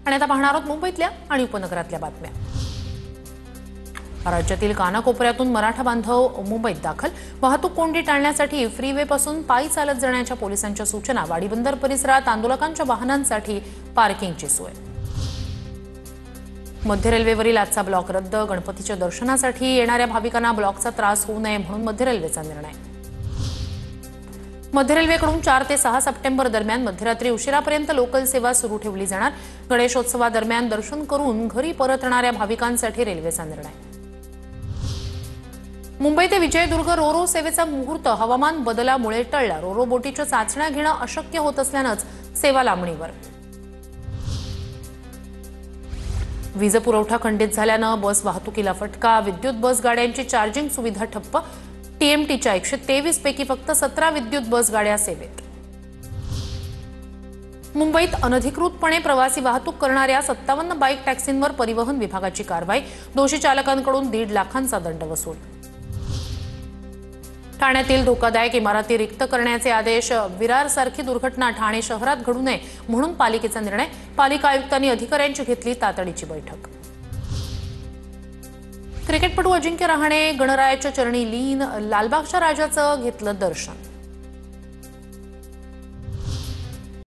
आणि आता पाहणार आहोत मुंबईतल्या आणि उपनगरातल्या बातम्या। राज्यातील कानाकोपऱ्यातून मराठा बांधव मुंबईत दाखल। वाहतूक कोंडी टाळण्यासाठी फ्रीवे पासून पायी चालत जाण्याच्या पोलिसांच्या सूचना। वाडी बंदर परिसरात आंदोलकांच्या वाहनांसाठी पार्किंगची सोय। मध्य रेल्वेवरील आजचा ब्लॉक रद्द। गणपतीच्या दर्शनासाठी येणाऱ्या भाविकांना ब्लॉकचा त्रास होऊ नये म्हणून मध्य रेल्वेचा निर्णय। मध्य रेल्वेकडून 4 ते 6 सप्टेंबर दरम्यान मध्यरात्री उशिरापर्यंत लोकल सेवा सुरू ठेवली जाणार। गणेशोत्सवादरम्यान दर्शन करून घरी परतणाऱ्या भाविकांसाठी रेल्वेचा निर्णय। मुंबई ते विजयदुर्ग रोरो सेवेचा मुहूर्त हवामान बदलामुळे टळला। रोरो बोटीच्या चाचण्या घेणं अशक्य होत असल्यानंच सेवा लांबणीवर। वीज पुरवठा खंडित झाल्यानं बस वाहतुकीला फटका। विद्युत बस गाड्यांची चार्जिंग सुविधा ठप्प। टीएमटीच्या 123 पैकी फक्त 17 विद्युत बस गाड्या सेवेत। मुंबईत अनधिकृतपणे प्रवासी वाहतूक करणाऱ्या 57 बाईक टॅक्सींवर परिवहन विभागाची कारवाई। दोषी चालकांकडून 1.5 लाखांचा दंड वसूल। ठाण्यातील धोकादायक इमारती रिक्त करण्याचे आदेश। विरारसारखी दुर्घटना ठाणे शहरात घडू नये म्हणून पालिकेचा निर्णय। पालिका आयुक्तांनी अधिकाऱ्यांची घेतली तातडीची बैठक। क्रिकेटपटू अजिंक्य रहाणे गणरायाच्या चरणी लीन। लालबागच्या राजाचं घेतलं दर्शन।